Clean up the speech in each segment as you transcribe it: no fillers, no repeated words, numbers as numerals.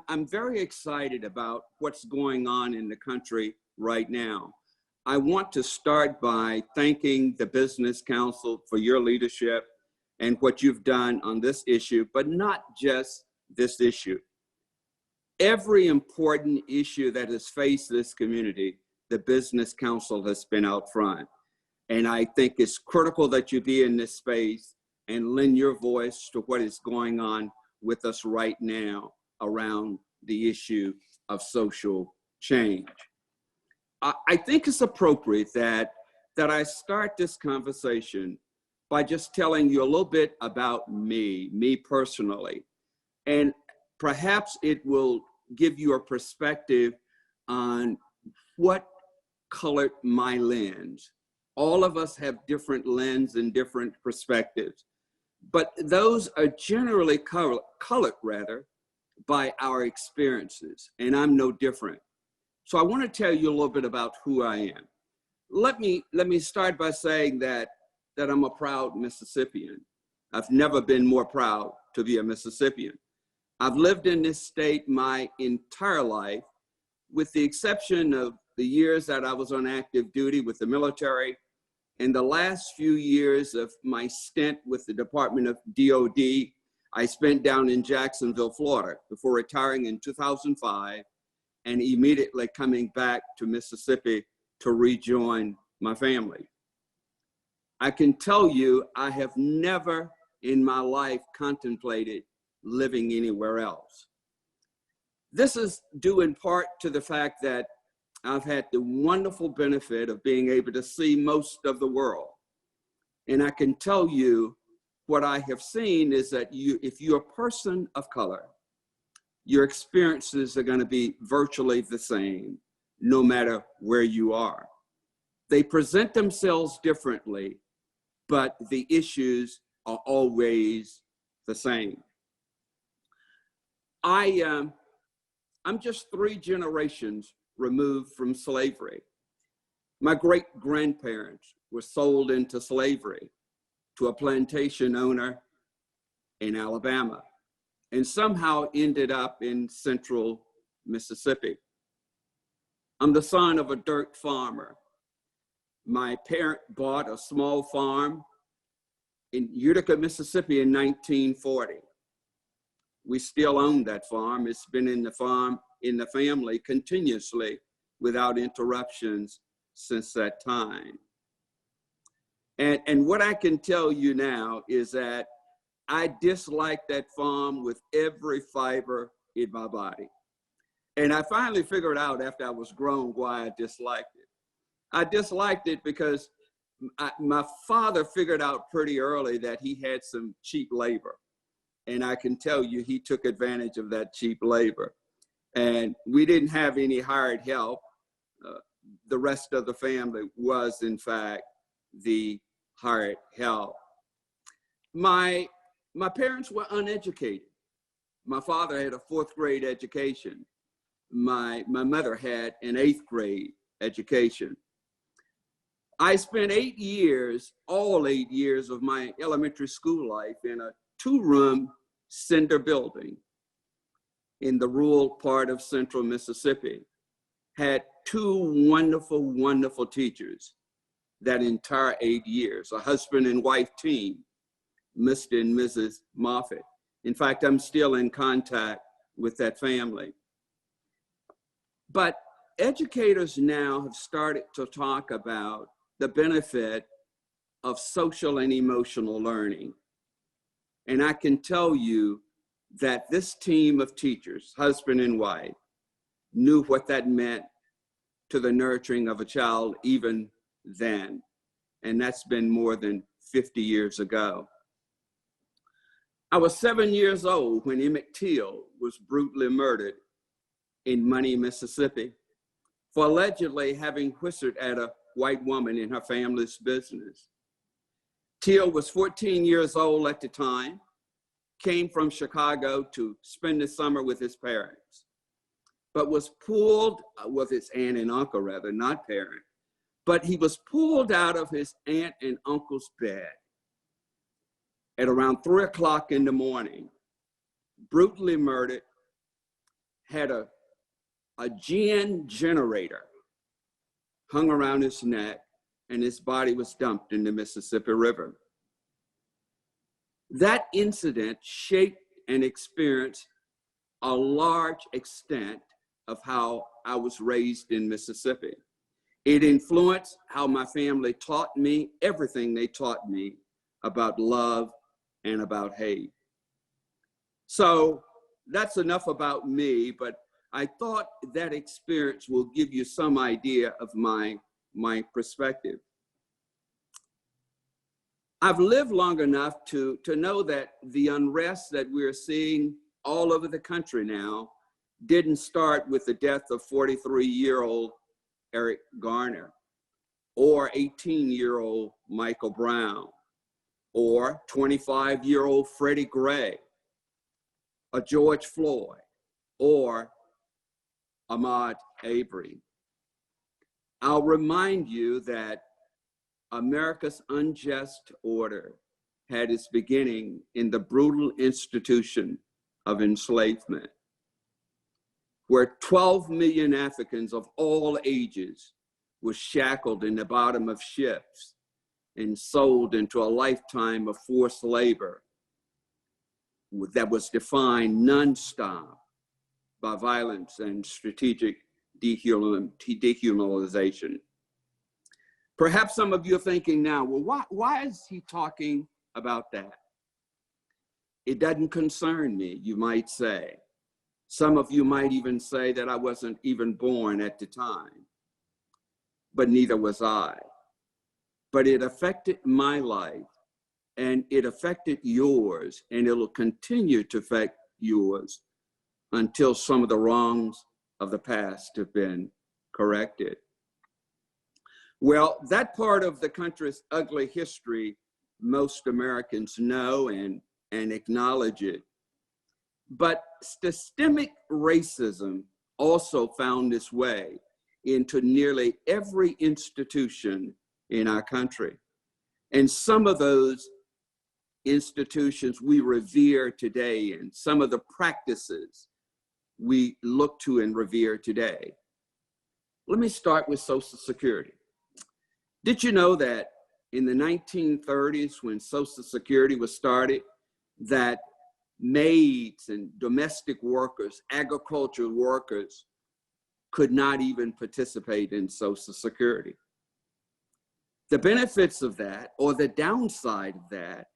I'm very excited about what's going on in the country right now. I want to start by thanking the Business Council for your leadership and what you've done on this issue, but not just this issue. Every important issue that has faced this community, the Business Council has been out front. And I think it's critical that you be in this space and lend your voice to what is going on with us right now around the issue of social change. I think it's appropriate that I start this conversation by just telling you a little bit about me personally. And perhaps it will give you a perspective on what colored my lens. All of us have different lenses and different perspectives, but those are generally colored by our experiences, and I'm no different. So I want to tell you a little bit about who I am. Let me start by saying that I'm a proud Mississippian. I've never been more proud to be a Mississippian. I've lived in this state my entire life, with the exception of the years that I was on active duty with the military. In the last few years of my stint with the Department of DOD, I spent down in Jacksonville, Florida, before retiring in 2005 and immediately coming back to Mississippi to rejoin my family. I can tell you I have never in my life contemplated living anywhere else. This is due in part to the fact that I've had the wonderful benefit of being able to see most of the world. And I can tell you what I have seen is that if you're a person of color, your experiences are going to be virtually the same, no matter where you are. They present themselves differently, but the issues are always the same. I'm just 3 generations removed from slavery. My great-grandparents were sold into slavery to a plantation owner in Alabama and somehow ended up in central Mississippi. I'm the son of a dirt farmer. My parent bought a small farm in Utica, Mississippi in 1940. We still own that farm. It's been in the family continuously without interruptions since that time. And what I can tell you now is that I disliked that farm with every fiber in my body. And I finally figured out after I was grown why I disliked it. I disliked it because my father figured out pretty early that he had some cheap labor. And I can tell you he took advantage of that cheap labor. And we didn't have any hired help. The rest of the family was, in fact, the hired help. My parents were uneducated. My father had a 4th grade education. My mother had an 8th grade education. I spent 8 years, all 8 years of my elementary school life in a 2-room cinder building in the rural part of central Mississippi. Had 2 wonderful, wonderful teachers that entire 8 years, a husband and wife team, Mr. and Mrs. Moffitt. In fact, I'm still in contact with that family. But educators now have started to talk about the benefit of social and emotional learning. And I can tell you that this team of teachers, husband and wife, knew what that meant to the nurturing of a child even then. And that's been more than 50 years ago. I was 7 years old when Emmett Till was brutally murdered in Money, Mississippi, for allegedly having whistled at a white woman in her family's business. Till was 14 years old at the time, came from Chicago to spend the summer with his parents, but was pulled, with his aunt and uncle rather, not parent, but he was pulled out of his aunt and uncle's bed at around 3 o'clock in the morning, brutally murdered, had a GN generator hung around his neck, and his body was dumped in the Mississippi River. That incident shaped and experienced a large extent of how I was raised in Mississippi. It influenced how my family taught me everything they taught me about love and about hate. So that's enough about me, but I thought that experience will give you some idea of my perspective. I've lived long enough to know that the unrest that we're seeing all over the country now didn't start with the death of 43-year-old Eric Garner, or 18-year-old Michael Brown, or 25-year-old Freddie Gray, or George Floyd, or Ahmaud Arbery. I'll remind you that America's unjust order had its beginning in the brutal institution of enslavement, where 12 million Africans of all ages were shackled in the bottom of ships and sold into a lifetime of forced labor that was defined nonstop by violence and strategic dehumanization. Perhaps some of you are thinking now, well, why is he talking about that? It doesn't concern me, you might say. Some of you might even say that I wasn't even born at the time, but neither was I. But it affected my life, and it affected yours, and it'll continue to affect yours until some of the wrongs of the past have been corrected. Well, that part of the country's ugly history, most Americans know and acknowledge it. But systemic racism also found its way into nearly every institution in our country. And some of those institutions we revere today, and some of the practices we look to and revere today. Let me start with Social Security. Did you know that in the 1930s, when Social Security was started, that maids and domestic workers, agricultural workers, could not even participate in Social Security? The benefits of that, or the downside of that,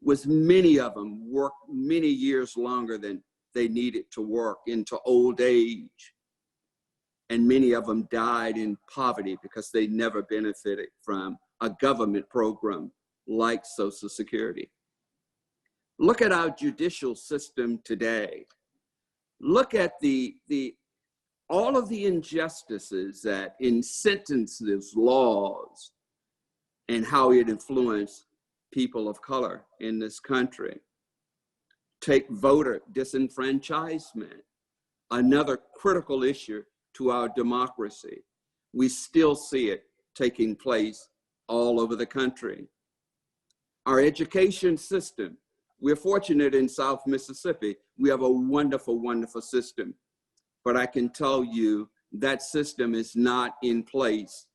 was many of them worked many years longer than they needed to work into old age. And many of them died in poverty because they never benefited from a government program like Social Security. Look at our judicial system today. Look at all of the injustices that in sentences, laws, and how it influenced people of color in this country. Take voter disenfranchisement, another critical issue to our democracy. We still see it taking place all over the country. Our education system, we're fortunate in South Mississippi. We have a wonderful, wonderful system. But I can tell you that system is not in place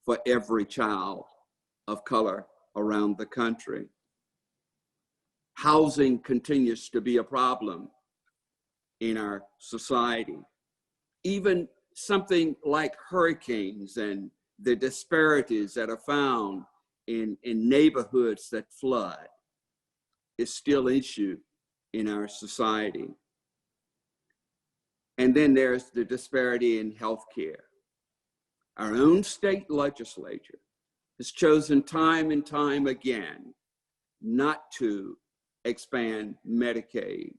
for every child of color around the country. Housing continues to be a problem in our society. Even something like hurricanes and the disparities that are found in neighborhoods that flood is still an issue in our society. And then there's the disparity in healthcare. Our own state legislature has chosen time and time again not to expand Medicaid.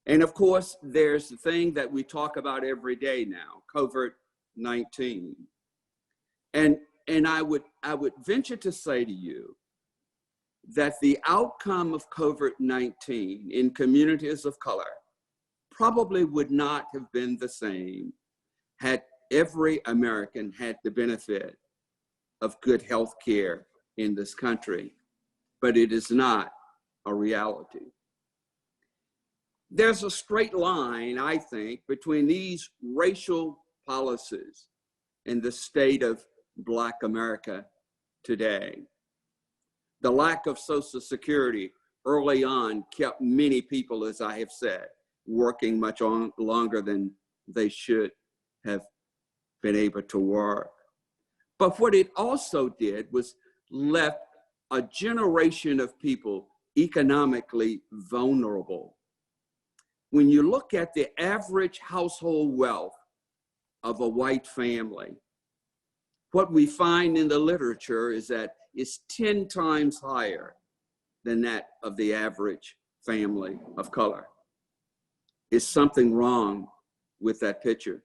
And of course, there's the thing that we talk about every day now, COVID-19. And I would venture to say to you that the outcome of COVID-19 in communities of color probably would not have been the same had every American had the benefit of good health care in this country, but it is not a reality. There's a straight line, I think, between these racial policies and the state of Black America today. The lack of Social Security early on kept many people, as I have said, working much longer than they should have been able to work. But what it also did was left a generation of people economically vulnerable. When you look at the average household wealth of a white family, what we find in the literature is that it's 10 times higher than that of the average family of color. Is something wrong with that picture?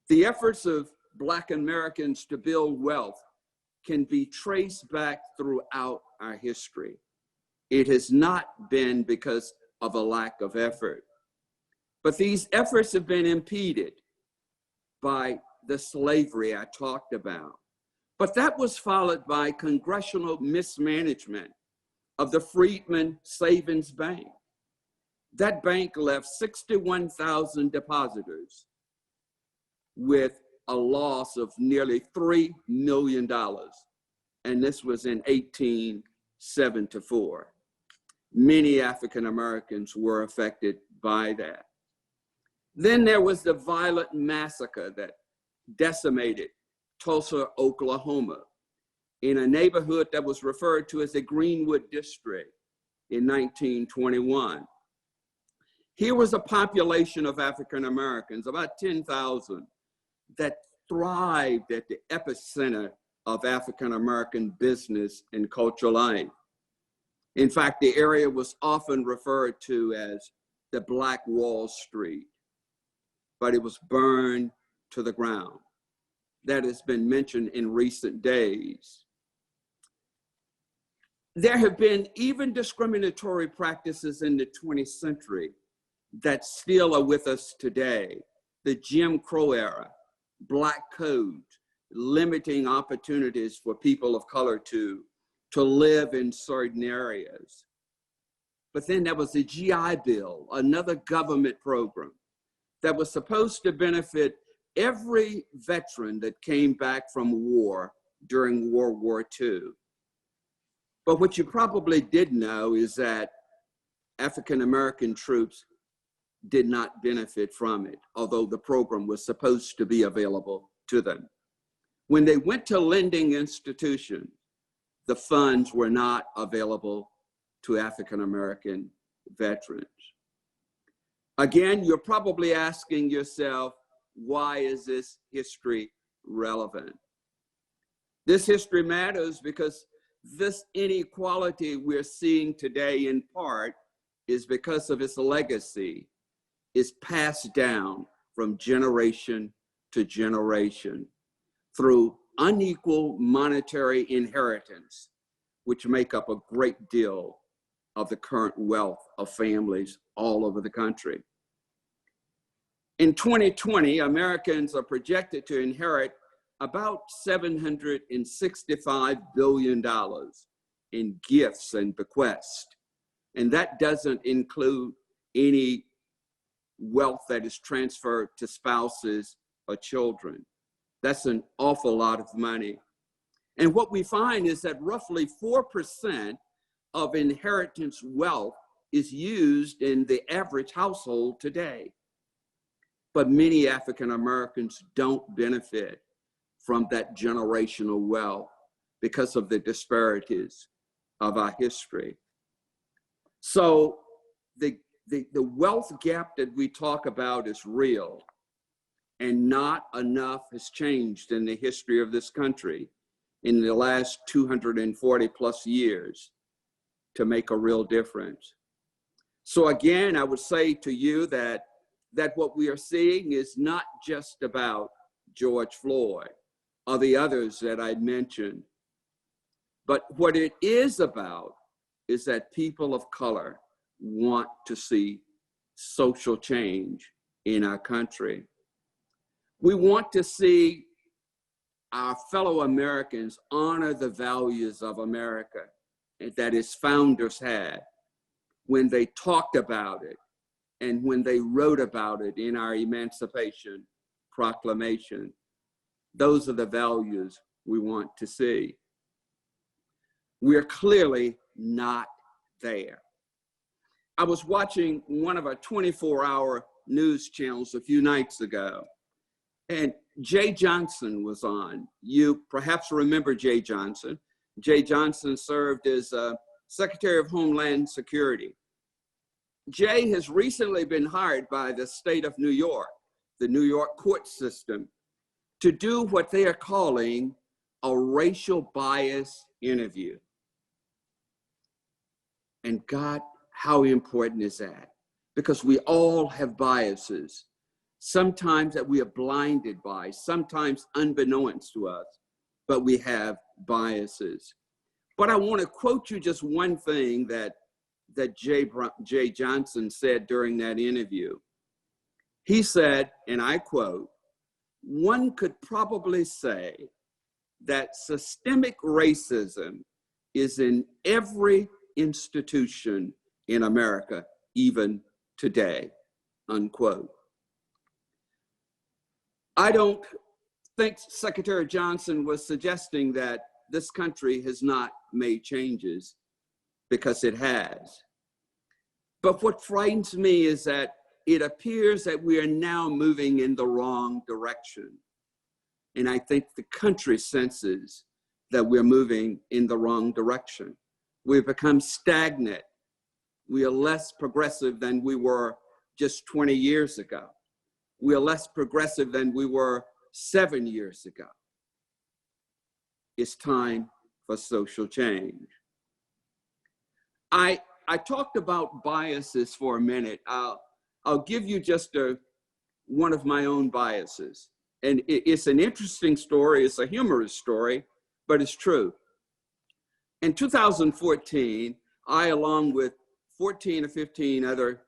The efforts of Black Americans to build wealth can be traced back throughout our history. It has not been because of a lack of effort, but these efforts have been impeded by the slavery I talked about. But that was followed by congressional mismanagement of the Freedmen Savings Bank. That bank left 61,000 depositors with a loss of nearly $3 million. And this was in 1874. Many African Americans were affected by that. Then there was the violent massacre that decimated Tulsa, Oklahoma, in a neighborhood that was referred to as the Greenwood District in 1921. Here was a population of African Americans, about 10,000, that thrived at the epicenter of African American business and cultural life. In fact, the area was often referred to as the Black Wall Street, but it was burned to the ground. That has been mentioned in recent days. There have been even discriminatory practices in the 20th century that still are with us today. The Jim Crow era, Black Code, limiting opportunities for people of color to live in certain areas. But then there was the GI Bill, another government program that was supposed to benefit every veteran that came back from war during World War II. But what you probably did know is that African American troops did not benefit from it, although the program was supposed to be available to them. When they went to lending institutions, the funds were not available to African American veterans. Again, you're probably asking yourself, why is this history relevant? This history matters because this inequality we're seeing today in part is because of its legacy is passed down from generation to generation through unequal monetary inheritance, which make up a great deal of the current wealth of families all over the country. In 2020, Americans are projected to inherit about $765 billion in gifts and bequests. And that doesn't include any wealth that is transferred to spouses or children. That's an awful lot of money. And what we find is that roughly 4% of inheritance wealth is used in the average household today. But many African Americans don't benefit from that generational wealth because of the disparities of our history. So the wealth gap that we talk about is real, and not enough has changed in the history of this country in the last 240 plus years to make a real difference. So again, I would say to you that what we are seeing is not just about George Floyd or the others that I mentioned, but what it is about is that people of color want to see social change in our country. We want to see our fellow Americans honor the values of America that its founders had, when they talked about it and when they wrote about it in our Emancipation Proclamation. Those are the values we want to see. We're clearly not there. I was watching one of our 24-hour news channels a few nights ago, and Jay Johnson was on. You perhaps remember Jay Johnson. Jay Johnson served as Secretary of Homeland Security. Jay has recently been hired by the state of New York, the New York court system, to do what they are calling a racial bias interview. And God, how important is that? Because we all have biases, sometimes that we are blinded by, sometimes unbeknownst to us, but we have biases. But I want to quote you just one thing that Jay Johnson said during that interview. He said, and I quote, "One could probably say that systemic racism is in every institution in America, even today," unquote. I don't think Secretary Johnson was suggesting that this country has not made changes, because it has. But what frightens me is that it appears that we are now moving in the wrong direction. And I think the country senses that we're moving in the wrong direction. We've become stagnant. We are less progressive than we were just 20 years ago. We are less progressive than we were 7 years ago. It's time for social change. I talked about biases for a minute. I'll give you just one of my own biases. And it's an interesting story. It's a humorous story, but it's true. In 2014, I, along with 14 or 15 other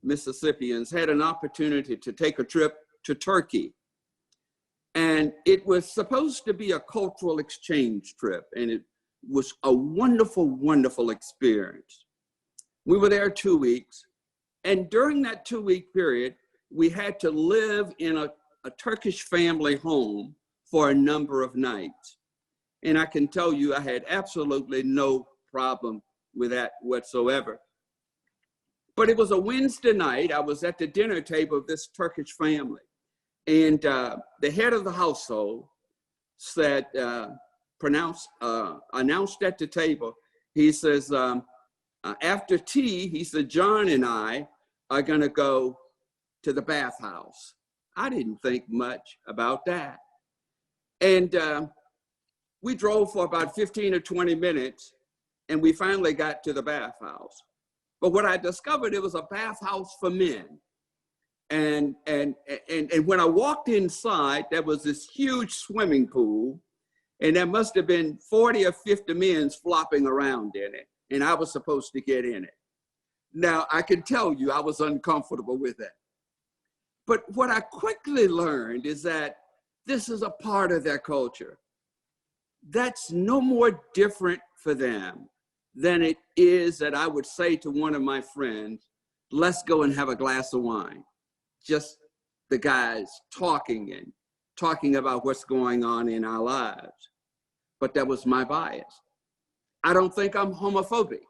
Mississippians, had an opportunity to take a trip to Turkey. And it was supposed to be a cultural exchange trip, and it was a wonderful, wonderful experience. We were there 2 weeks, and during that 2-week period, we had to live in a Turkish family home for a number of nights. And I can tell you, I had absolutely no problem with that whatsoever. But it was a Wednesday night. I was at the dinner table of this Turkish family, and the head of the household said, announced at the table, he says, after tea, he said, John and I are gonna go to the bathhouse. I didn't think much about that. And we drove for about 15 or 20 minutes, and we finally got to the bathhouse. But what I discovered, it was a bathhouse for men. And when I walked inside, there was this huge swimming pool, and there must have been 40 or 50 men flopping around in it, and I was supposed to get in it. Now, I can tell you I was uncomfortable with that. But what I quickly learned is that this is a part of their culture. That's no more different for them than it is that I would say to one of my friends, let's go and have a glass of wine. Just the guys talking about what's going on in our lives. But that was my bias. I don't think I'm homophobic,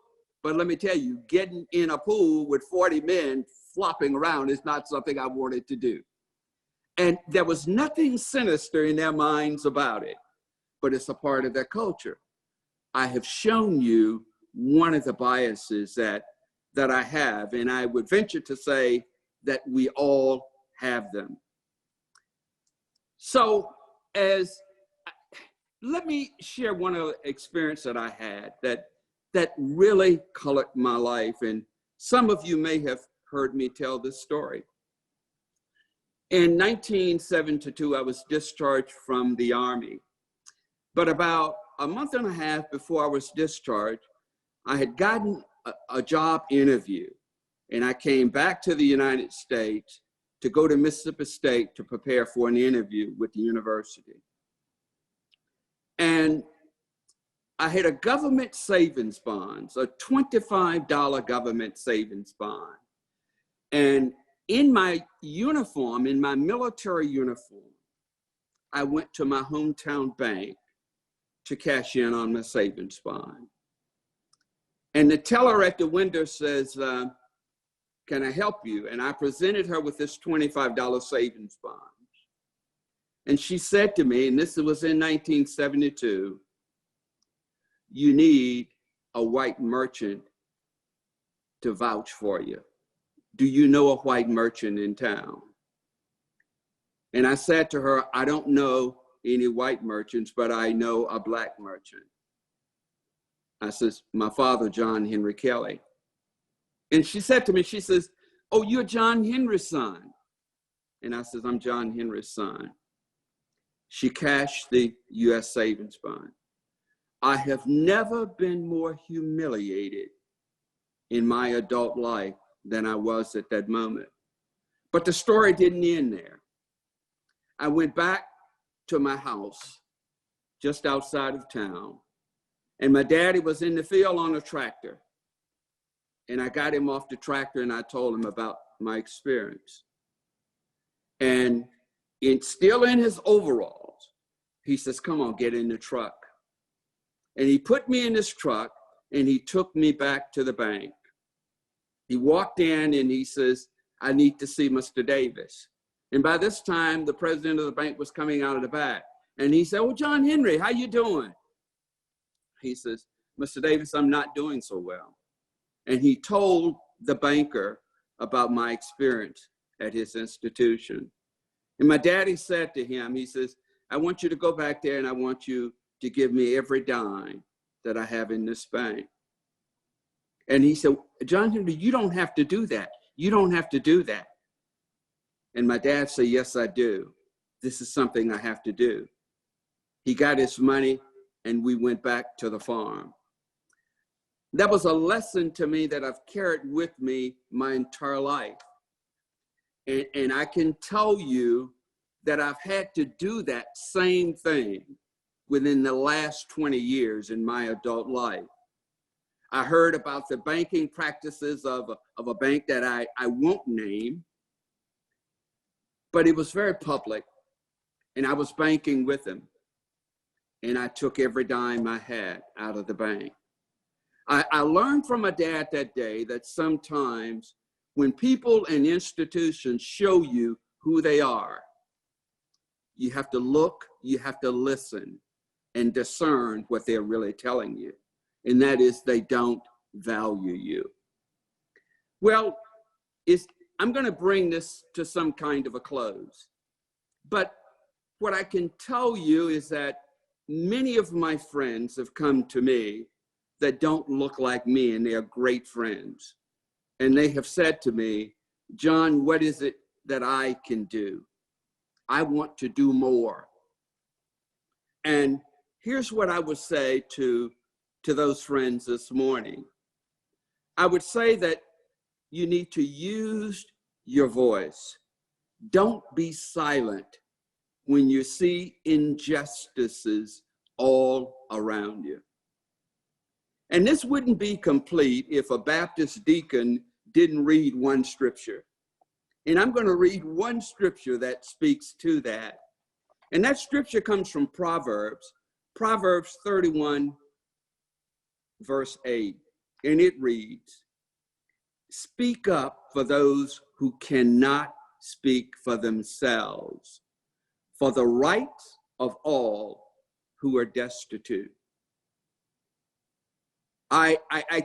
but let me tell you, getting in a pool with 40 men flopping around is not something I wanted to do. And there was nothing sinister in their minds about it, but it's a part of their culture. I have shown you one of the biases that I have, and I would venture to say that we all have them. So let me share one of the experience that I had that really colored my life, and some of you may have heard me tell this story. In 1972, I was discharged from the Army, but about a month and a half before I was discharged, I had gotten a job interview, and I came back to the United States to go to Mississippi State to prepare for an interview with the university. And I had a government savings bond, a $25 government savings bond. And in my uniform, in my military uniform, I went to my hometown bank to cash in on my savings bond. And the teller at the window says, can I help you? And I presented her with this $25 savings bond. And she said to me, and this was in 1972, you need a white merchant to vouch for you. Do you know a white merchant in town? And I said to her, I don't know any white merchants, but I know a black merchant. I says, my father, John Henry Kelly. And she said to me, she says, oh, you're John Henry's son. And I says, I'm John Henry's son. She cashed the U.S. savings bond. I have never been more humiliated in my adult life than I was at that moment. But the story didn't end there. I went back to my house just outside of town, and my daddy was in the field on a tractor. And I got him off the tractor and I told him about my experience. And still in his overalls, he says, come on, get in the truck. And he put me in his truck and he took me back to the bank. He walked in and he says, I need to see Mr. Davis. And by this time, the president of the bank was coming out of the back. And he said, well, John Henry, how you doing? He says, Mr. Davis, I'm not doing so well. And he told the banker about my experience at his institution. And my daddy said to him, he says, I want you to go back there and I want you to give me every dime that I have in this bank. And he said, John Henry, you don't have to do that. You don't have to do that. And my dad said, yes, I do. This is something I have to do. He got his money and we went back to the farm. That was a lesson to me that I've carried with me my entire life. And I can tell you that I've had to do that same thing within the last 20 years in my adult life. I heard about the banking practices of a bank that I won't name, but it was very public, and I was banking with him, and I took every dime I had out of the bank. I learned from my dad that day that sometimes when people and institutions show you who they are, you have to look, you have to listen, and discern what they're really telling you. And that is, they don't value you. Well, I'm going to bring this to some kind of a close. But what I can tell you is that many of my friends have come to me that don't look like me, and they are great friends. And they have said to me, John, what is it that I can do? I want to do more. And here's what I would say to those friends this morning. I would say that you need to use your voice. Don't be silent when you see injustices all around you. And this wouldn't be complete if a Baptist deacon didn't read one scripture. And I'm going to read one scripture that speaks to that. And that scripture comes from Proverbs 31, verse 8. And it reads, speak up for those who cannot speak for themselves, for the rights of all who are destitute. I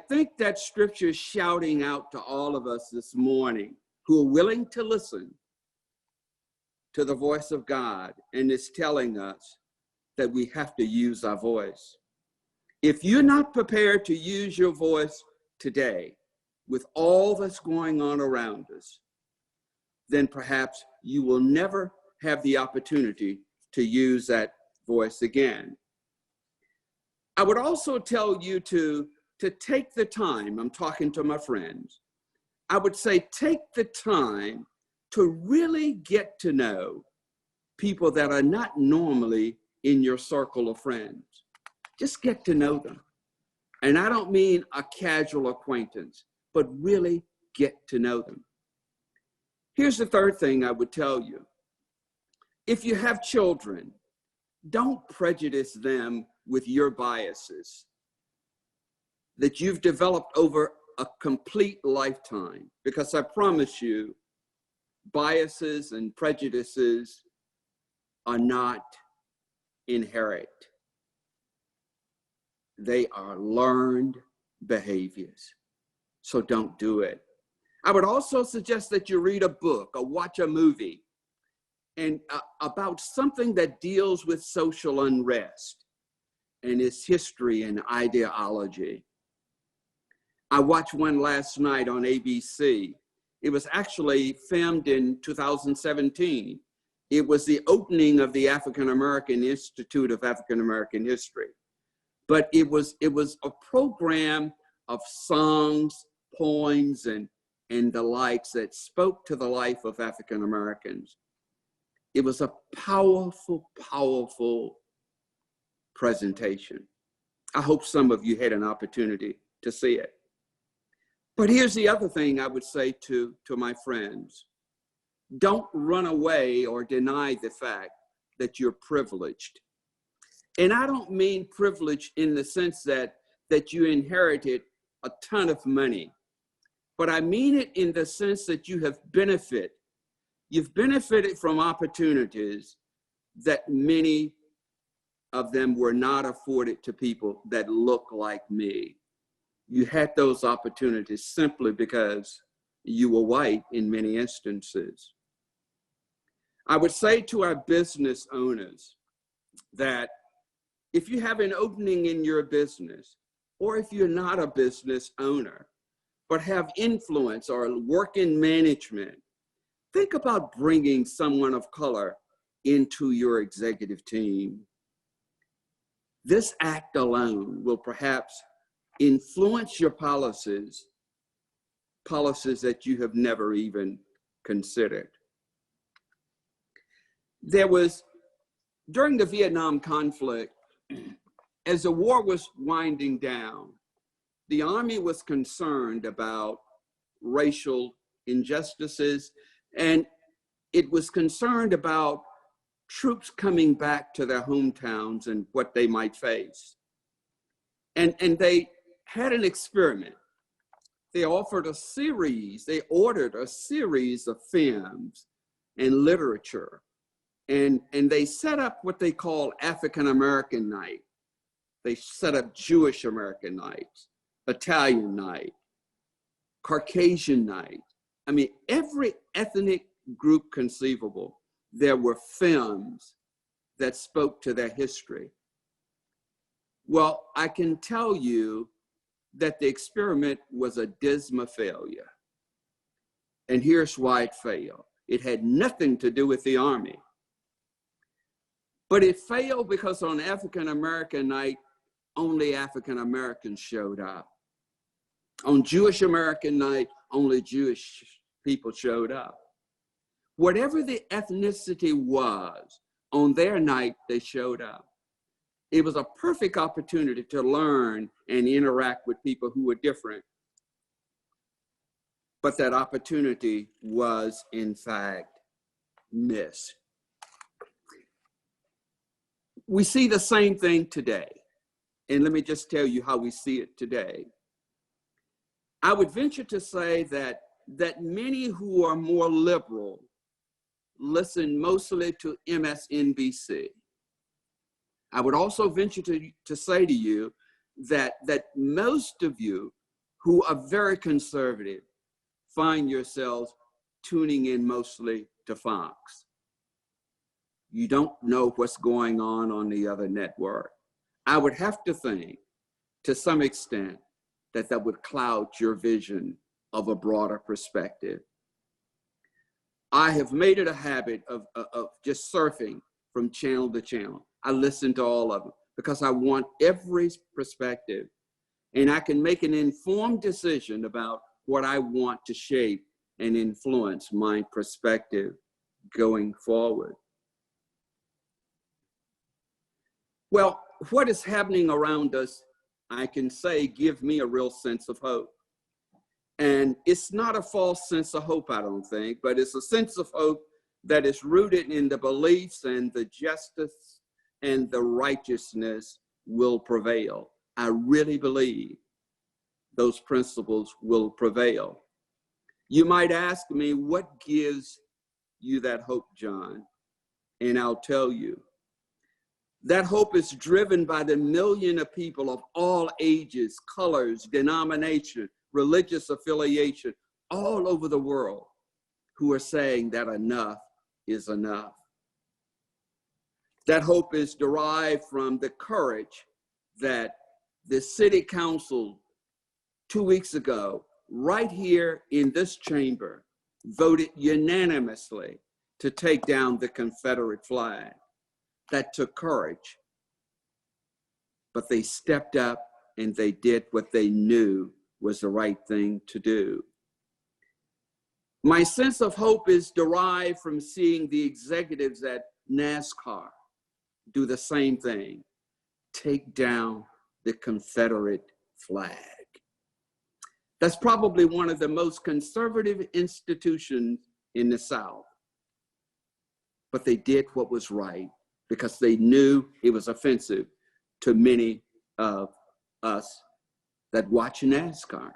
think that scripture is shouting out to all of us this morning who are willing to listen to the voice of God, and it's telling us that we have to use our voice. If you're not prepared to use your voice today with all that's going on around us, then perhaps you will never have the opportunity to use that voice again. I would also tell you to take the time, I'm talking to my friends, I would say take the time to really get to know people that are not normally in your circle of friends. Just get to know them. And I don't mean a casual acquaintance, but really get to know them. Here's the third thing I would tell you. If you have children, don't prejudice them with your biases that you've developed over a complete lifetime, because I promise you, biases and prejudices are not inherent. They are learned behaviors. So don't do it. I would also suggest that you read a book or watch a movie and about something that deals with social unrest and its history and ideology. I watched one last night on ABC. It was actually filmed in 2017. It was the opening of the African American Institute of African American History. But it was a program of songs, poems, and the likes that spoke to the life of African Americans. It was a powerful, powerful presentation. I hope some of you had an opportunity to see it. But here's the other thing I would say to my friends. Don't run away or deny the fact that you're privileged. And I don't mean privilege in the sense that you inherited a ton of money, but I mean it in the sense that you have benefited. You've benefited from opportunities that many of them were not afforded to people that look like me. You had those opportunities simply because you were white in many instances. I would say to our business owners that if you have an opening in your business, or if you're not a business owner, but have influence or work in management, think about bringing someone of color into your executive team. This act alone will perhaps influence your policies that you have never even considered. There was, during the Vietnam conflict, as the war was winding down, the Army was concerned about racial injustices, and it was concerned about troops coming back to their hometowns and what they might face. And they had an experiment. They ordered a series of films and literature, and they set up what they call African American Night. They set up Jewish American nights, Italian night, Caucasian night. I mean, every ethnic group conceivable, there were films that spoke to their history. Well, I can tell you that the experiment was a dismal failure. And here's why it failed. It had nothing to do with the Army. But it failed because on African American Night, only African Americans showed up. On Jewish American Night, only Jewish people showed up. Whatever the ethnicity was, on their night, they showed up. It was a perfect opportunity to learn and interact with people who were different. But that opportunity was, in fact, missed. We see the same thing today. And let me just tell you how we see it today. I would venture to say that many who are more liberal listen mostly to MSNBC. I would also venture to say to you that most of you who are very conservative find yourselves tuning in mostly to Fox. You don't know what's going on the other network. I would have to think, to some extent, that would cloud your vision of a broader perspective. I have made it a habit of just surfing from channel to channel. I listen to all of them because I want every perspective, and I can make an informed decision about what I want to shape and influence my perspective going forward. Well, what is happening around us, I can say, give me a real sense of hope. And it's not a false sense of hope, I don't think, but it's a sense of hope that is rooted in the beliefs and the justice and the righteousness will prevail. I really believe those principles will prevail. You might ask me, what gives you that hope, John? And I'll tell you. That hope is driven by the million of people of all ages, colors, denomination, religious affiliation, all over the world who are saying that enough is enough. That hope is derived from the courage that the city council 2 weeks ago, right here in this chamber, voted unanimously to take down the Confederate flag. That took courage, but they stepped up and they did what they knew was the right thing to do. My sense of hope is derived from seeing the executives at NASCAR do the same thing, take down the Confederate flag. That's probably one of the most conservative institutions in the South, but they did what was right because they knew it was offensive to many of us that watch NASCAR.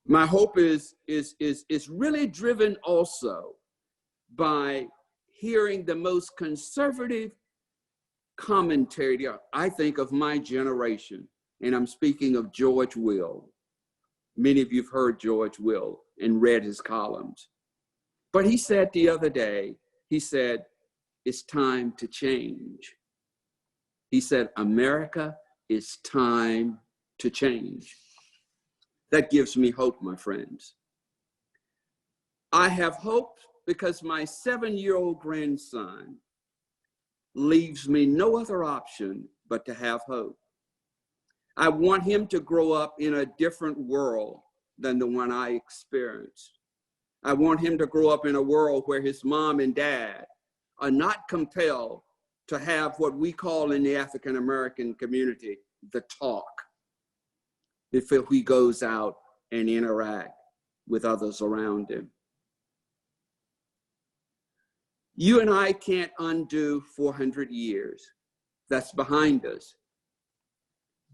My hope is really driven also by hearing the most conservative commentary, I think, of my generation, and I'm speaking of George Will. Many of you have heard George Will and read his columns. But he said the other day, he said, it's time to change. He said, America, it's time to change. That gives me hope, my friends. I have hope because my 7-year-old grandson leaves me no other option but to have hope. I want him to grow up in a different world than the one I experienced. I want him to grow up in a world where his mom and dad are not compelled to have what we call in the African American community, the talk, if he goes out and interact with others around him. You and I can't undo 400 years. That's behind us.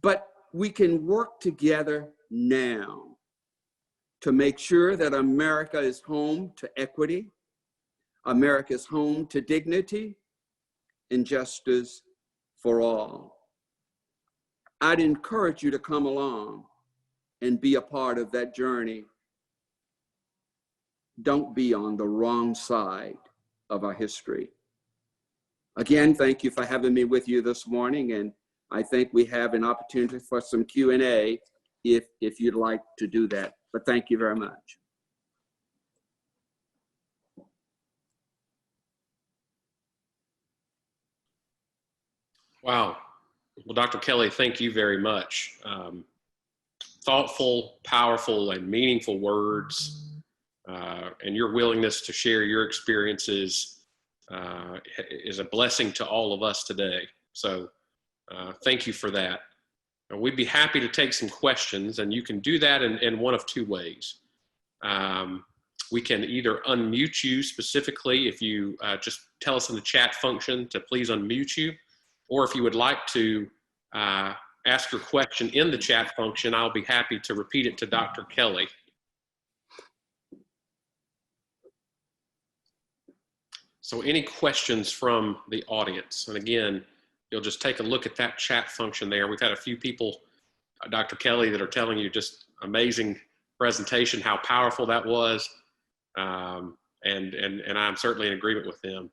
But we can work together now to make sure that America is home to equity, America is home to dignity and justice for all. I'd encourage you to come along and be a part of that journey. Don't be on the wrong side of our history. Again, thank you for having me with you this morning, and I think we have an opportunity for some Q&A if you'd like to do that. But thank you very much. Wow. Well, Dr. Kelly, thank you very much. Thoughtful, powerful, and meaningful words, and your willingness to share your experiences is a blessing to all of us today. So thank you for that. We'd be happy to take some questions, and you can do that in one of two ways. We can either unmute you specifically if you just tell us in the chat function to please unmute you, or if you would like to ask your question in the chat function, I'll be happy to repeat it to Dr. Kelly. So any questions from the audience? And again, you'll just take a look at that chat function there. We've had a few people, Dr. Kelly, that are telling you just amazing presentation, how powerful that was. And I'm certainly in agreement with them.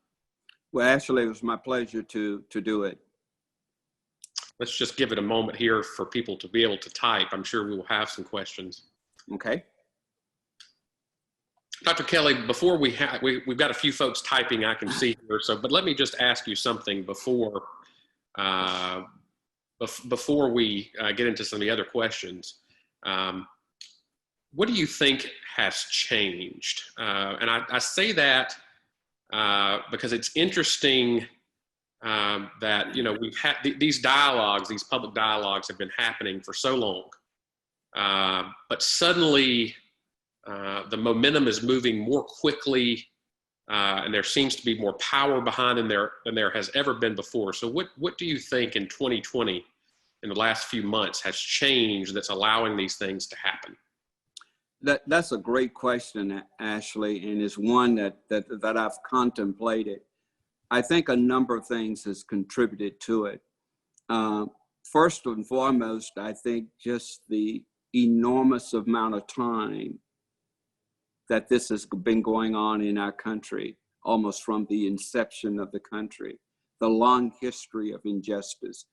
Well, actually, it was my pleasure to do it. Let's just give it a moment here for people to be able to type. I'm sure we will have some questions. Okay. Dr. Kelly, before we've got a few folks typing I can see here, but let me just ask you something before we get into some of the other questions. What do you think has changed? And I say that because it's interesting that, we've had these dialogues, these public dialogues have been happening for so long. But suddenly the momentum is moving more quickly, and there seems to be more power behind than there has ever been before. So what do you think in 2020, in the last few months, has changed that's allowing these things to happen? That's a great question, Ashley, and is one that I've contemplated. I think a number of things has contributed to it. First and foremost, I think just the enormous amount of time that this has been going on in our country, almost from the inception of the country, the long history of injustice.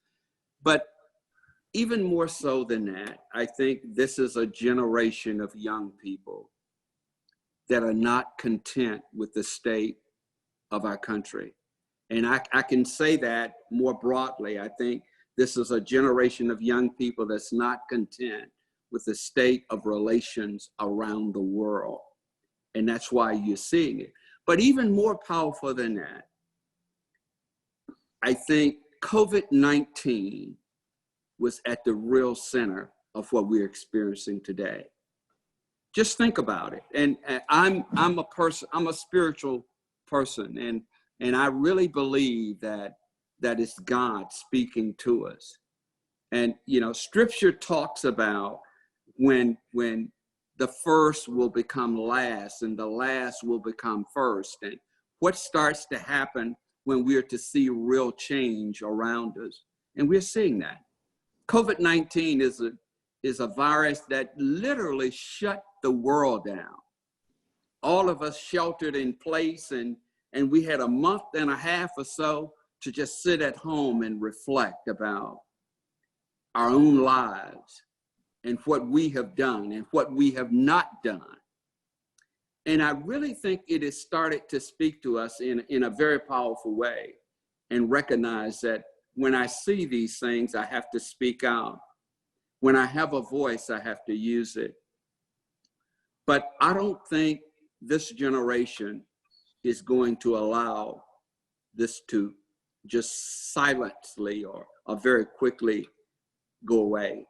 But even more so than that, I think this is a generation of young people that are not content with the state of our country. And I can say that more broadly. I think this is a generation of young people that's not content with the state of relations around the world. And that's why you're seeing it. But even more powerful than that, I think COVID-19 was at the real center of what we're experiencing today. Just think about it. And I'm a spiritual person, and I really believe that it's God speaking to us. And Scripture talks about when the first will become last and the last will become first, and what starts to happen when we're to see real change around us. And we're seeing that. COVID-19 is a virus that literally shut the world down. All of us sheltered in place, and we had a month and a half or so to just sit at home and reflect about our own lives and what we have done and what we have not done. And I really think it has started to speak to us in a very powerful way, and recognize that when I see these things, I have to speak out. When I have a voice, I have to use it. But I don't think this generation is going to allow this to just silently or very quickly go away.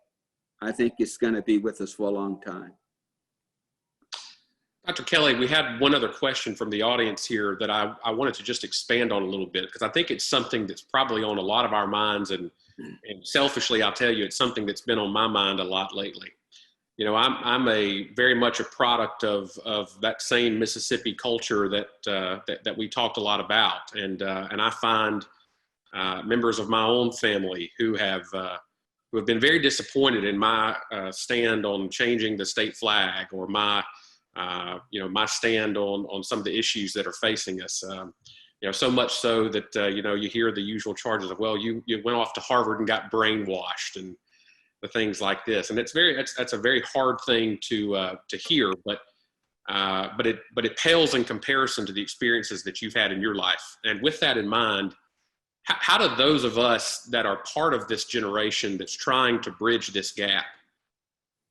I think it's going to be with us for a long time. Dr. Kelly, we had one other question from the audience here that I wanted to just expand on a little bit, because I think it's something that's probably on a lot of our minds, and selfishly, I'll tell you, it's something that's been on my mind a lot lately. I'm very much a product of that same Mississippi culture that we talked a lot about, and I find members of my own family who have been very disappointed in my stand on changing the state flag, or my stand on some of the issues that are facing us. So much so that you hear the usual charges of, well, you went off to Harvard and got brainwashed, and the things like this. And that's a very hard thing to hear, but it pales in comparison to the experiences that you've had in your life. And with that in mind, how do those of us that are part of this generation that's trying to bridge this gap,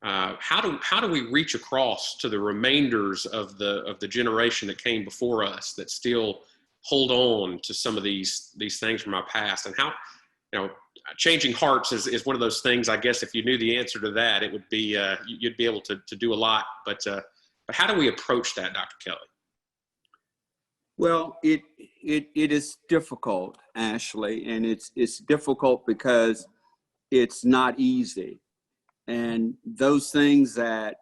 how do we reach across to the remainders of the generation that came before us that still hold on to some of these things from our past? And how, changing hearts is one of those things, I guess, if you knew the answer to that, it would be, you'd be able to do a lot. But how do we approach that, Dr. Kelly? Well, it is difficult, Ashley, and it's difficult because it's not easy. And those things that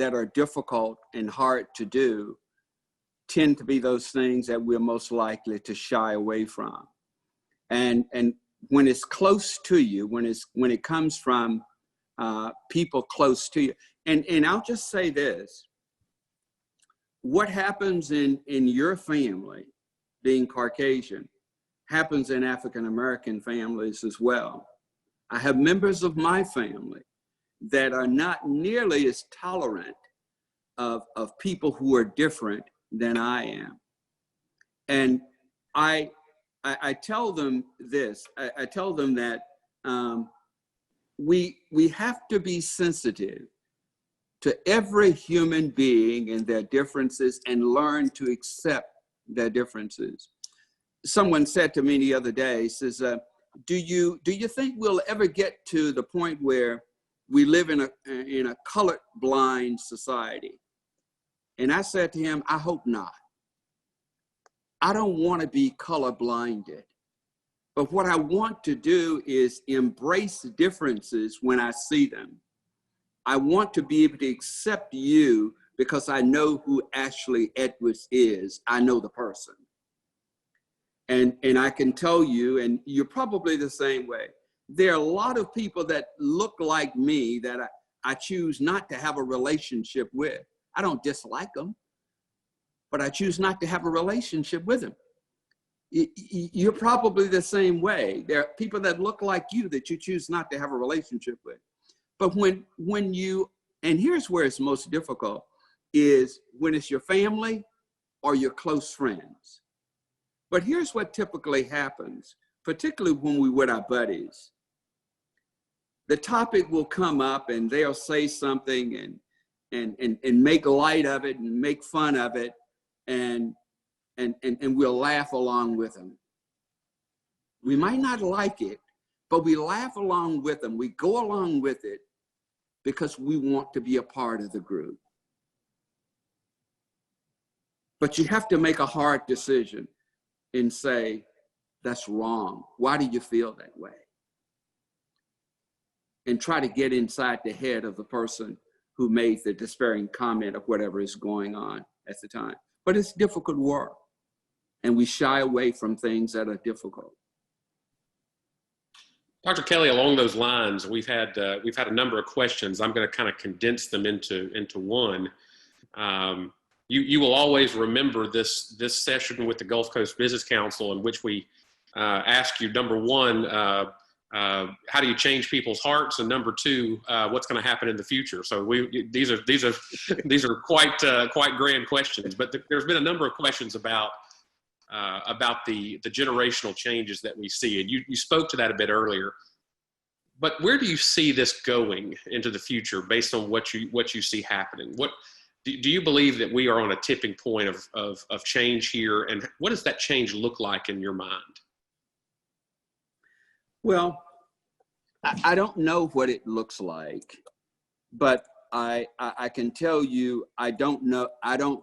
are difficult and hard to do tend to be those things that we're most likely to shy away from. And when it's close to you, when it comes from people close to you, and I'll just say this: what happens in your family, being Caucasian, happens in African American families as well. I have members of my family that are not nearly as tolerant of people who are different than I am. And I tell them this, I tell them that we have to be sensitive to every human being and their differences, and learn to accept their differences. someone said to me the other day, says, do you think we'll ever get to the point where we live in a color blind society? And I said to him, I hope not. I don't want to be color blinded. But what I want to do is embrace differences when I see them. I want to be able to accept you because I know who Ashley Edwards is. I know the person. And I can tell you, and you're probably the same way, there are a lot of people that look like me that I choose not to have a relationship with. I don't dislike them, but I choose not to have a relationship with them. You're probably the same way. There are people that look like you that you choose not to have a relationship with. But when you, and here's where it's most difficult, is when it's your family or your close friends. But here's what typically happens, particularly when we're with our buddies. The topic will come up and they'll say something and make light of it and make fun of it, and we'll laugh along with them. We might not like it, but we laugh along with them. We go along with it because we want to be a part of the group. But you have to make a hard decision and say, that's wrong. Why do you feel that way? And try to get inside the head of the person who made the despairing comment of whatever is going on at the time. But it's difficult work, and we shy away from things that are difficult. Dr. Kelly, along those lines, we've had a number of questions. I'm going to kind of condense them into one. You will always remember this session with the Gulf Coast Business Council, in which we asked you, number one, how do you change people's hearts, and number two, what's going to happen in the future? So these are quite grand questions. But there's been a number of questions about the generational changes that we see, and you spoke to that a bit earlier. But where do you see this going into the future, based on what you see happening? What do you believe that we are on a tipping point of change here, and what does that change look like in your mind? Well, I don't know what it looks like, but I can tell you I don't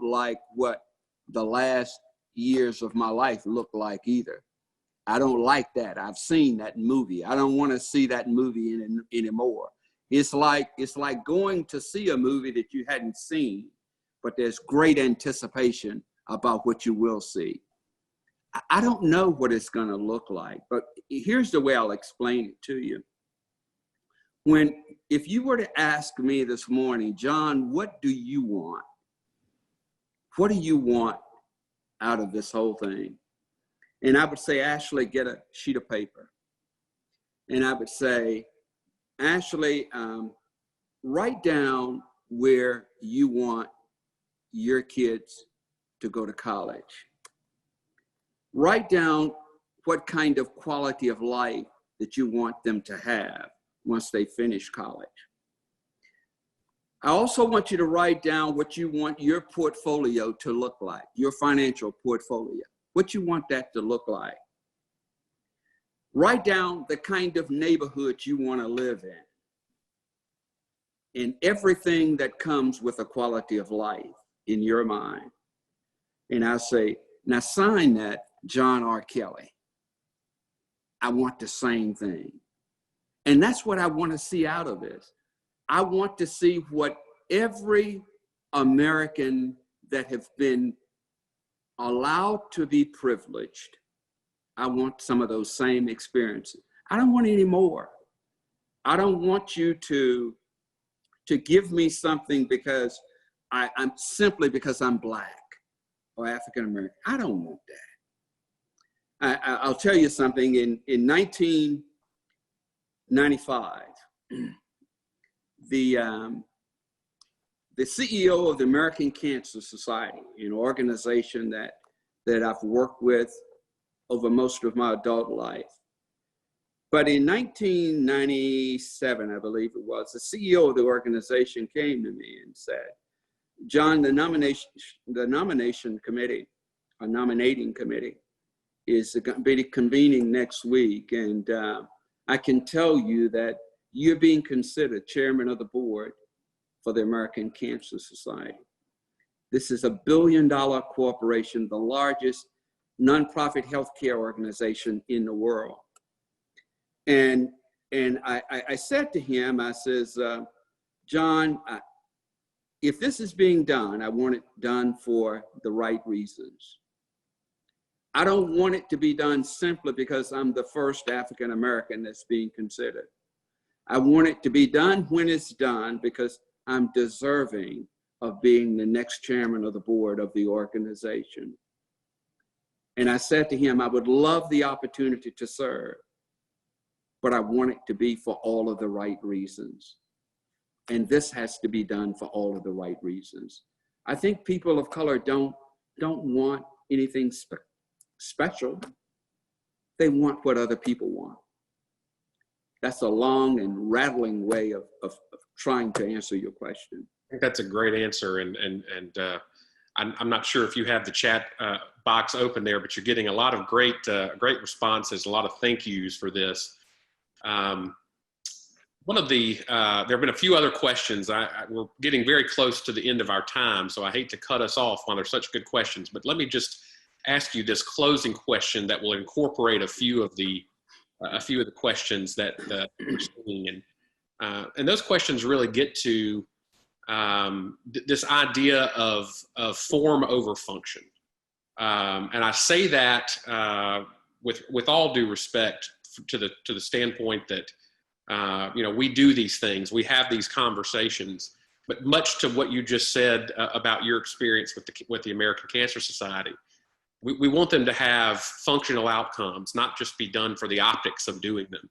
like what the last years of my life look like either. I don't like that. I've seen that movie. I don't want to see that movie anymore. It's like going to see a movie that you hadn't seen, but there's great anticipation about what you will see. I don't know what it's going to look like, but here's the way I'll explain it to you. If you were to ask me this morning, John, what do you want? What do you want out of this whole thing? And I would say, Ashley, get a sheet of paper. And I would say, Ashley, write down where you want your kids to go to college. Write down what kind of quality of life that you want them to have once they finish college. I also want you to write down what you want your portfolio to look like, your financial portfolio, what you want that to look like. Write down the kind of neighborhood you want to live in, and everything that comes with a quality of life in your mind. And I say, now sign that, John R. Kelly. I want the same thing. And that's what I want to see out of this. I want to see what every American that have been allowed to be privileged, I want some of those same experiences. I don't want any more. I don't want you to give me something because I'm simply because I'm Black or African American. I don't want that. I'll tell you something. In 1995, the CEO of the American Cancer Society, an organization that I've worked with over most of my adult life. But in 1997, I believe it was, the CEO of the organization came to me and said, John, the nominating committee is going to be convening next week. And I can tell you that you're being considered chairman of the board for the American Cancer Society. This is $1 billion corporation, the largest nonprofit healthcare organization in the world. And I said to him, I says, John, if this is being done, I want it done for the right reasons. I don't want it to be done simply because I'm the first African American that's being considered. I want it to be done when it's done because I'm deserving of being the next chairman of the board of the organization. And I said to him, I would love the opportunity to serve, but I want it to be for all of the right reasons. And this has to be done for all of the right reasons. I think people of color don't want anything special. They want what other people want. That's a long and rattling way of trying to answer your question. I think that's a great answer. And I'm not sure if you have the chat box open there, but you're getting a lot of great responses, a lot of thank yous for this. One of the, there have been a few other questions. We're getting very close to the end of our time, so I hate to cut us off when there's such good questions, but let me just ask you this closing question that will incorporate a few of the questions that we're seeing. And those questions really get to this idea of form over function. And I say that with all due respect to the standpoint that we do these things, we have these conversations, but much to what you just said about your experience with the American Cancer Society, we want them to have functional outcomes, not just be done for the optics of doing them.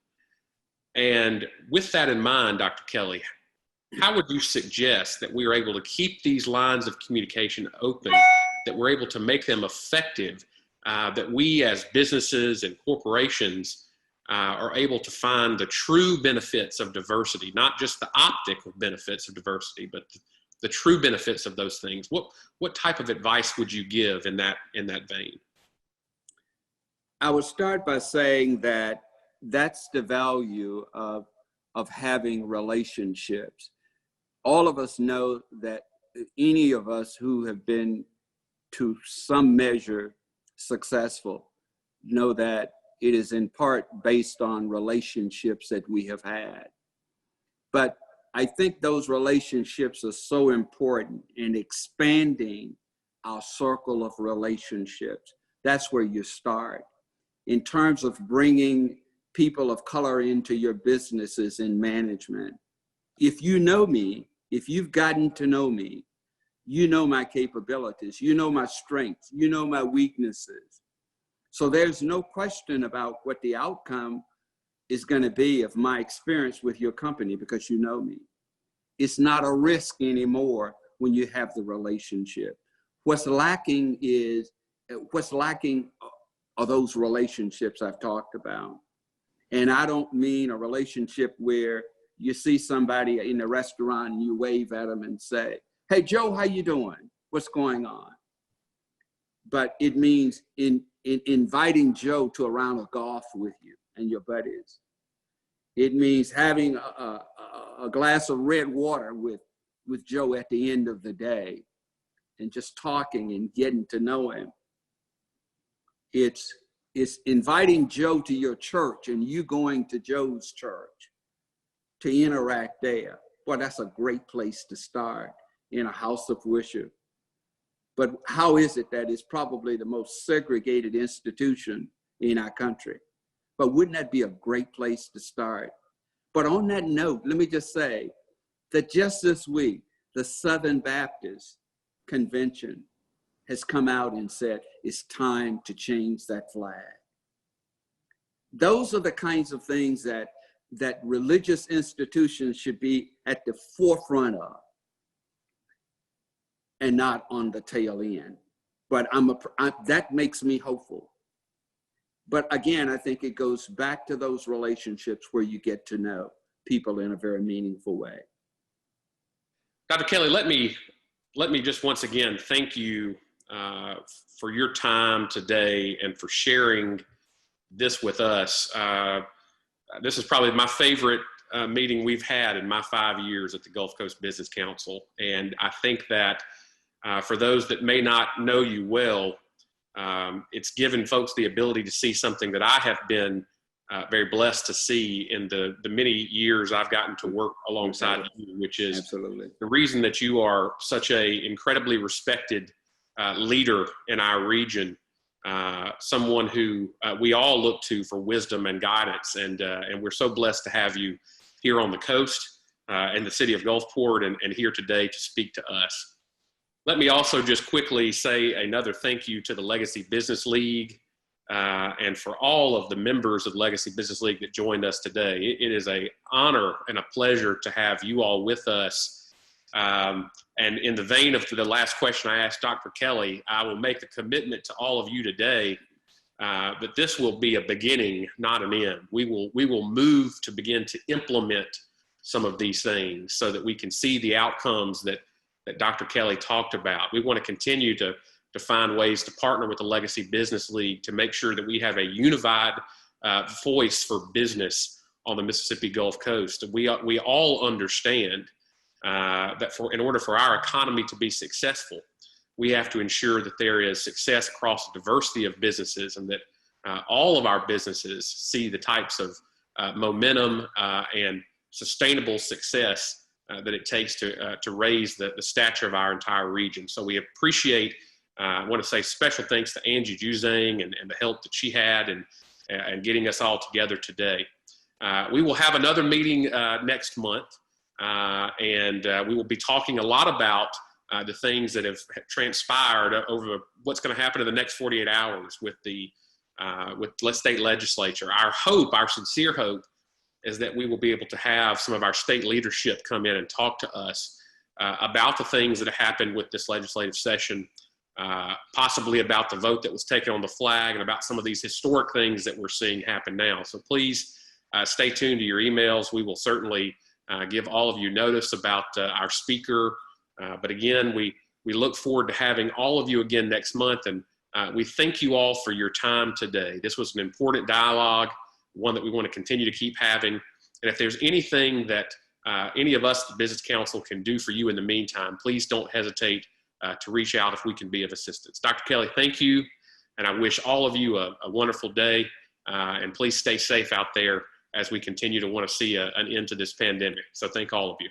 And with that in mind, Dr. Kelly, how would you suggest that we are able to keep these lines of communication open, that we're able to make them effective, that we as businesses and corporations are able to find the true benefits of diversity, not just the optic of benefits of diversity, but the true benefits of those things? What type of advice would you give in that vein? I would start by saying that that's the value of having relationships. All of us know that any of us who have been to some measure successful know that it is in part based on relationships that we have had. But I think those relationships are so important in expanding our circle of relationships. That's where you start. In terms of bringing people of color into your businesses and management, if you know me, if you've gotten to know me, you know my capabilities, you know my strengths, you know my weaknesses. So there's no question about what the outcome is going to be of my experience with your company because you know me. It's not a risk anymore when you have the relationship. What's lacking are those relationships I've talked about. And I don't mean a relationship where you see somebody in a restaurant and you wave at them and say, "Hey, Joe, how you doing? What's going on?" But it means in inviting Joe to a round of golf with you and your buddies. It means having a glass of red water with Joe at the end of the day and just talking and getting to know him. It's inviting Joe to your church and you going to Joe's church to interact there. Boy, that's a great place to start in a house of worship. But how is it that it's probably the most segregated institution in our country? But wouldn't that be a great place to start? But on that note, let me just say that just this week, the Southern Baptist Convention has come out and said it's time to change that flag. Those are the kinds of things that religious institutions should be at the forefront of and not on the tail end. But that makes me hopeful. But again, I think it goes back to those relationships where you get to know people in a very meaningful way. Dr. Kelly, let me just once again thank you for your time today and for sharing this with us. This is probably my favorite meeting we've had in my 5 years at the Gulf Coast Business Council. And I think that for those that may not know you well, it's given folks the ability to see something that I have been very blessed to see in the many years I've gotten to work alongside you, which is Absolutely. the reason that you are such a incredibly respected leader in our region, someone who we all look to for wisdom and guidance. And we're so blessed to have you here on the coast in the city of Gulfport and here today to speak to us. Let me also just quickly say another thank you to the Legacy Business League and for all of the members of Legacy Business League that joined us today. It is an honor and a pleasure to have you all with us. And in the vein of the last question I asked Dr. Kelly, I will make the commitment to all of you today that this will be a beginning, not an end. We will move to begin to implement some of these things so that we can see the outcomes that Dr. Kelly talked about. We want to continue to find ways to partner with the Legacy Business League to make sure that we have a unified voice for business on the Mississippi Gulf Coast. We all understand that in order for our economy to be successful, we have to ensure that there is success across a diversity of businesses and that all of our businesses see the types of momentum and sustainable success that it takes to raise the stature of our entire region. So we appreciate, I want to say special thanks to Angie Juzang and the help that she had in getting us all together today. We will have another meeting next month, and we will be talking a lot about the things that have transpired over what's going to happen in the next 48 hours with the state legislature. Our hope, our sincere hope, is that we will be able to have some of our state leadership come in and talk to us about the things that have happened with this legislative session, possibly about the vote that was taken on the flag and about some of these historic things that we're seeing happen now. So please stay tuned to your emails. We will certainly give all of you notice about our speaker. But again, we look forward to having all of you again next month. And we thank you all for your time today. This was an important dialogue, one that we want to continue to keep having. And if there's anything that any of us, the Business Council, can do for you in the meantime, please don't hesitate to reach out if we can be of assistance. Dr. Kelly, thank you. And I wish all of you a wonderful day. And please stay safe out there as we continue to want to see an end to this pandemic. So thank all of you.